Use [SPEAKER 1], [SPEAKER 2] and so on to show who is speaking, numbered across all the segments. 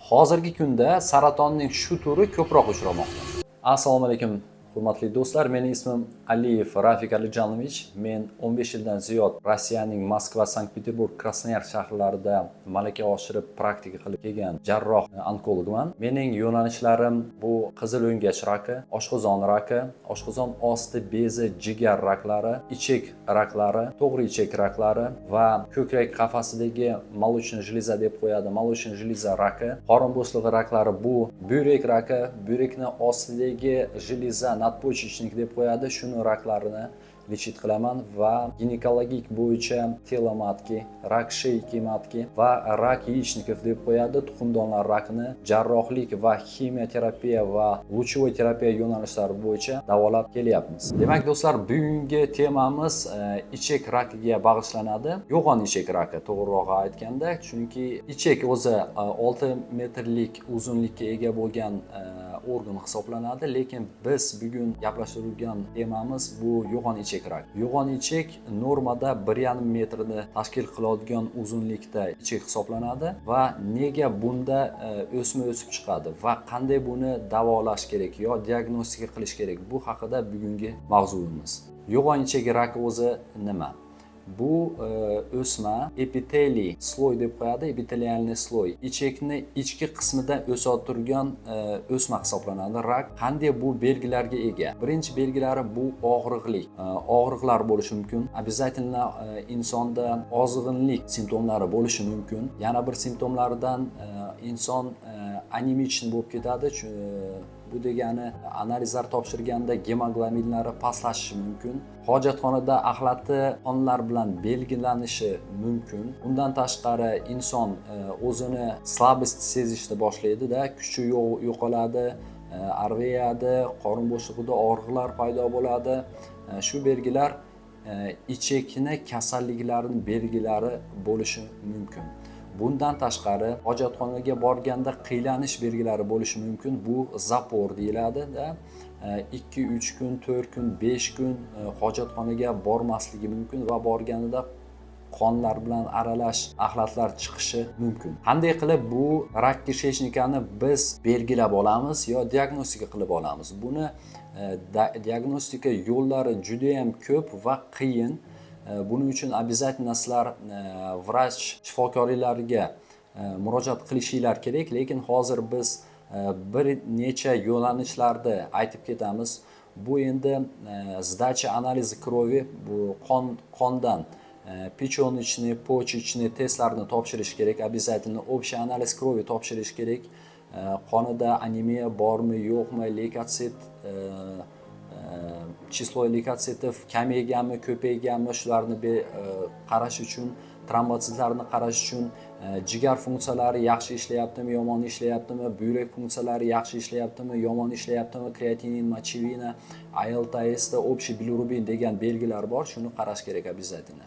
[SPEAKER 1] Hozirgi kunda saratonning shu turi ko'proq uchramoqda. Assalomu alaykum, hurmatli do'stlar. Mening ismim Aliyev Rafik Alijonovich. Men 15 yildan ziyod Rossiyaning Moskva, Sankt-Peterburg, Krasnoyarsk shaharlarida malaka oshirib praktika qilib kelgan jarroh onkologman. Mening yo'nalishlarim bu qizil o'ngach raki, oshqozon raki, oshqozon osti bezi, jigar raklari, ichak raklari, to'g'ri ichak raklari va ko'krak qafasidagi молочная железа deb qo'yadi, молочная железа raki, qorin bo'shlig'i raklari bu buyrak raki, buyrakni ostidagi железа nadpochechnik deb qo'yadi, shuni raklarini lechit qilaman va ginekologik bo'yicha telo matki, rak sheyki matki va rak яичников deb qo'yadi, tuxumdonlar rakini jarrohlik va ximioterapiya va luchevoy terapiya yo'nalishlari bo'yicha davolab kelyapmiz. Demak do'stlar, bugungi temamiz ichak rakiga bag'ishlanadi. Yo'g'on ichak raki, to'g'riroq aytganda, chunki ichak o'zi 6 metrlik uzunlikka ega bo'lgan organ hisoblanadi, lekin biz bugun gaplashtirgan temamiz bu yo'g'on ichak raki. Yo'g'on ichak normada 1,5 metrni tashkil qiladigan uzunlikda ichak hisoblanadi va nega bunda o'sma o'sib chiqadi va qanday buni davolash kerak yo diagnostika qilish kerak, bu haqida bugungi mavzuimiz. Yo'g'on ichak raki o'zi nima? Bu o'sma epiteliy sloy deb qo'yadi, epitelialniy sloy. Ichakni ichki qismida o'sib turgan o'sma hisoblanadi. Rak qanday bu belgilarga ega? Birinchi belgilari bu og'riqlik. Og'riqlar bo'lishi mumkin. Обязательно insonda ozg'inlik simptomlari bo'lishi mumkin. Yana bir simptomlaridan inson anemichni bo'lib ketadi. Bu degani analizlar topshirganda gemoglobinlari pastlashishi mumkin. Hojatxonada axlati qonlar bilan belgilanishi mumkin. Undan tashqari inson o'zini slabost sezishni boshlaydi-da, kuchi yo'qoladi, ariyadi, qorin bo'shlig'ida og'riqlar paydo bo'ladi. Shu belgilar ichakni kasalliklarining belgilari bo'lishi mumkin. Bundan tashqari hojatxonaga borganda qiylanish belgilari bo'lishi mumkin. Bu zapor deyiladi-da. 2-3 kun, 4 kun, 5 kun hojatxonaga bormasligi mumkin va borganida qonlar bilan aralash axlatlar chiqishi mumkin. Qanday qilib bu rak kishechnikani biz belgilab olamiz yo diagnostika qilib olamiz? Buni diagnostika yo'llari juda ham ko'p va qiyin. Buning uchun обязательно sizlar vrach shifokorlarga murojaat qilishinglar kerak, lekin hozir biz bir necha yo'nalishlarni aytib ketamiz. Bu endi sdacha analizi krovi, bu qondan pechonочный, почечный testlarni topshirish kerak, обязательно общий analiz krovi topshirish kerak. Qonida anemiya bormi, yo'qmi, leykotsit chislo leykotitov kamayganmi, ko'payganmi, shularni qarash uchun, trombositlarni qarash uchun, jigar funksiyalari yaxshi ishlayaptimi, yomon ishlayaptimi, buyrak funksiyalari yaxshi ishlayaptimi, yomon ishlayaptimi, kreatinin, mochevina, ALT testi, общий bilirubin degan belgilar bor, shuni qarash kerak обязательно.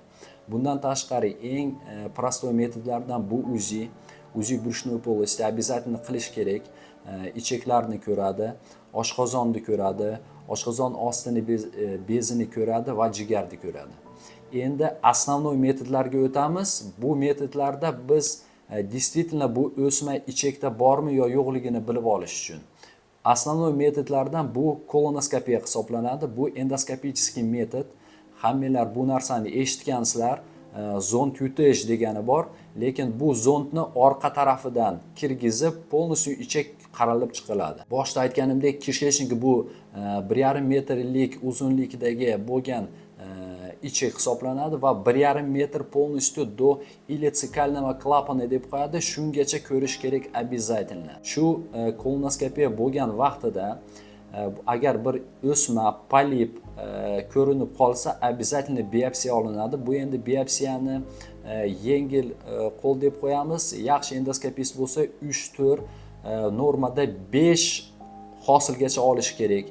[SPEAKER 1] Bundan tashqari eng prostoy metodlardan bu UZI брюшной полости обязательно qilish kerak. Ichaklarni ko'radi, oshqozonni ko'radi, oshqozon ostini bezini ko'radi va jigarni ko'radi. Endi основной metodlarga o'tamiz. Bu metodlarda biz действительно bu o'sma ichakda bormi yo yo'qligini bilib olish uchun. Основной metodlardan bu kolonoskopiya hisoblanadi. Bu endoskopichskiy metod. Hammalar bu narsani eshitgansizlar. Zond yutish degani bor, lekin bu zondni orqa tarafidan kirgizib, полностью ichak qaralib chiqiladi. Boshda aytganimdek, kishechnik bu 1,5 metrlik uzunlikdagi bo'lgan ichak hisoblanadi va 1,5 metr полностью до ilецикального клапана deb qo'yadi. Shungacha ko'rish kerak обязательно. Shu kolonoskopiya bo'lgan vaqtida agar bir o'sma, polip ko'rinib qolsa, обязательно biopsiya olinadi. Bu endi biopsiyani yengil qo'l deb qo'yamiz. Yaxshi endoskopist bo'lsa 3-4, normada 5 hosilgacha olish kerak.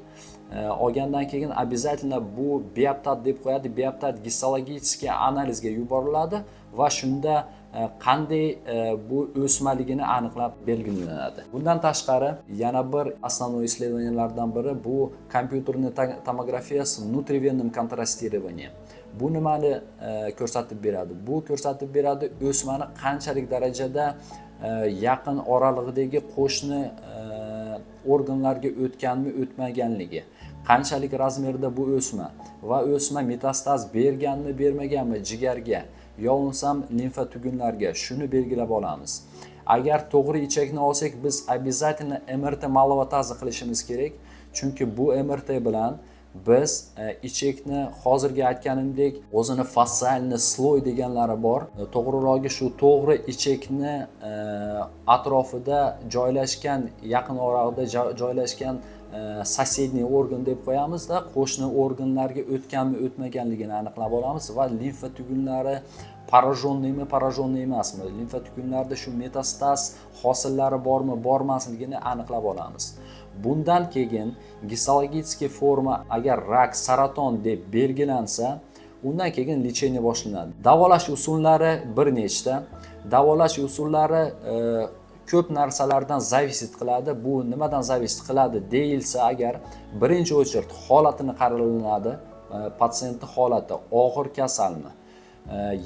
[SPEAKER 1] Olgandan keyin обязательно bu bioptat deb qo'yadi. Bioptat histologический analizga yuboriladi va shunda qanday bu o'smaligini aniqlab belgilanadi. Bundan tashqari yana bir основной исследованияларdan biri bu kompyuterniy tomografiya с внутривенным контрастированием. Bu nimani ko'rsatib beradi? Bu ko'rsatib beradi o'smani qanchalik darajada yaqin oralig'idagi qo'shni organlarga o'tganmi o'tmaganligi, qanchalik razmerda bu o'sma va o'sma metastaz berganmi bermaganmi jigarga yo bo'lmasam limfa tugunlarga, shuni belgilab olamiz. Agar to'g'ri ichakni olsak, biz обязательно MRT malovazi qilishimiz kerak, chunki bu MRT bilan biz ichakni hozirgi aytganimdek o'zini fassalni sloy deganlari bor. To'g'rirog'i shu to'g'ri ichakni atrofida joylashgan, yaqin orada joylashgan sosedniy organ deb qo'yamizda, qo'shni organlarga o'tganmi o'tmaganligini aniqlab olamiz va limfa tugunlari пораженныйmi пораженный emasmi, limfa tugunlarida shu metastaz hosillari bormi bormasligini aniqlab olamiz. Bundan keyin gistologический forma agar rak, saraton deb belgilansa, undan keyin lecheniya boshlanadi. Davolash usullari bir nechta. Davolash usullari ko'p narsalardan zavisit qiladi. Bu nimadan zavisit qiladi deyilsa, agar birinchi o'chirt holatini qaralanadi. Patsientning holati og'ir kasalmi,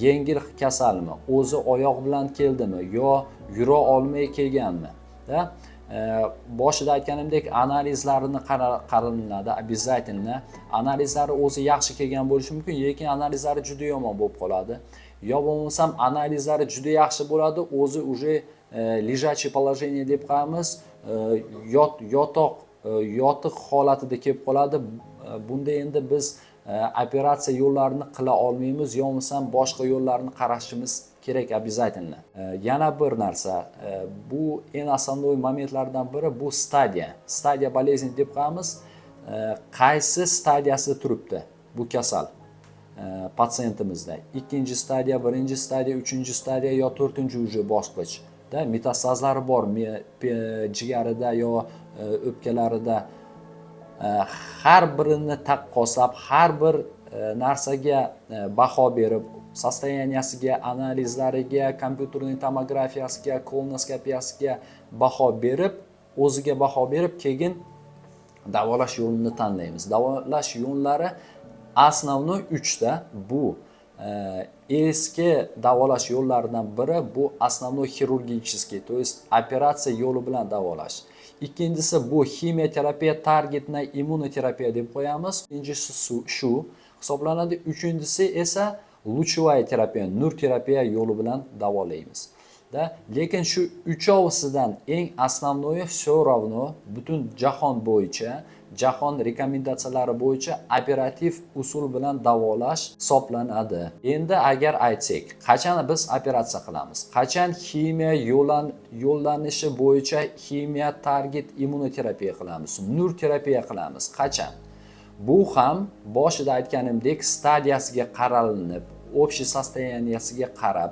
[SPEAKER 1] yengil kasalmi, o'zi oyoq bilan keldimi yo yura olmay kelganmi, boshida aytganimdek analizlarini qaralanadi. Обязательно analizlari o'zi yaxshi kelgan bo'lishi mumkin, lekin analizlari juda yomon bo'lib qoladi. Yo bo'lmasam analizlari juda yaxshi bo'ladi, o'zi уже лежачий положение deb qo'yamiz, yotiq holatida kelib qoladi. Bunda endi biz operatsiya yo'llarini qila olmaymiz, yo bo'lmasam boshqa yo'llarni qarashimiz kerak обязательно. Yana bir narsa, bu eng asosiy momentlardan biri bu stadiya болезни deb qo'yamiz. Qaysi stadiyasida turibdi bu kasal patsientimizda? Ikkinchi stadiya, birinchi stadiya, uchinchi stadiya yo to'rtinchi уже bosqich. Metastazlari bormi jigarida yo o'pkalarida, har birini taqqoslab, har bir narsaga baho berib, sostoyaniyasiga, analizlariga, kompyuterning tomografiyasiga, kolonoskopiyasiga baho berib, o'ziga baho berib, keyin davolash yo'lini tanlaymiz. Davolash yo'llari основной 3 ta. Bu eski davolash yo'llaridan biri bu основной хирургический, то есть operatsiya yo'li bilan davolash. Ikkinchisi bu ximioterapiya, targetna immunoterapiya deb qo'yamiz. Ikkinchisi shu hisoblanadi. Uchinchisi esa luchevaya terapiya, nur terapiya yo'li bilan davolaymiz. Lekin shu uchovisidan eng основной все равно butun jahon bo'yicha, jahon rekomendatsiyalari bo'yicha operativ usul bilan davolash hisoblanadi. Endi agar aytsak, qachon biz operatsiya qilamiz? Qachon ximiya yo'llanishi bo'yicha ximiya target immunoterapiya qilamiz? Nur terapiya qilamiz? Qachon? Bu ham boshida aytganimdek stadiyasiga qaralinib, общий состоянияsiga qarab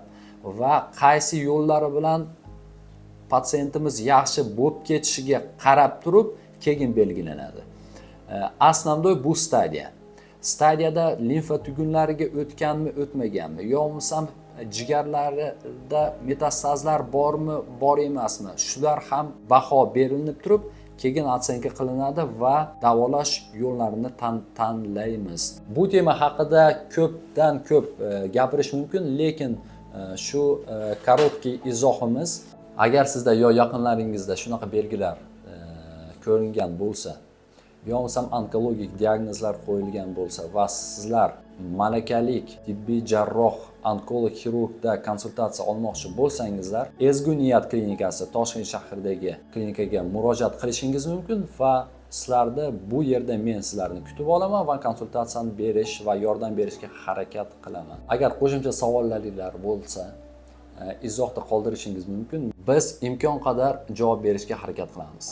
[SPEAKER 1] va qaysi yo'llari bilan patsientimiz yaxshi bo'lib ketishiga qarab turib keyin belgilanadi. Основной bu stadiya. Stadiyada limfa tugunlariga o'tganmi, o'tmaganmi, yo bo'lmasam jigarlarida metastazlar bormi, bor emasmi? Shular ham baho berilib turib, keyin otsenka qilinadi va davolash yo'llarini tanlaymiz. Bu tema haqida ko'pdan ko'p gapirish mumkin, lekin shu korotkий izohimiz, agar sizda yo yaqinlaringizda shunaqa belgilar ko'ringan bo'lsa, yo bo'lmasam onkologik diagnozlar qo'yilgan bo'lsa va sizlar malakalik tibbiy jarroh, onkolog, xirurgda konsultatsiya olmoqchi bo'lsangizlar, Ezgu Niyat klinikasi Toshkent shahridagi klinikaga murojaat qilishingiz mumkin va sizlarni bu yerda men sizlarni kutib olaman va konsultatsiyani berish va yordam berishga harakat qilaman. Agar qo'shimcha savollaringiz bo'lsa, izohda qoldirishingiz mumkin. Biz imkon qadar javob berishga harakat qilamiz.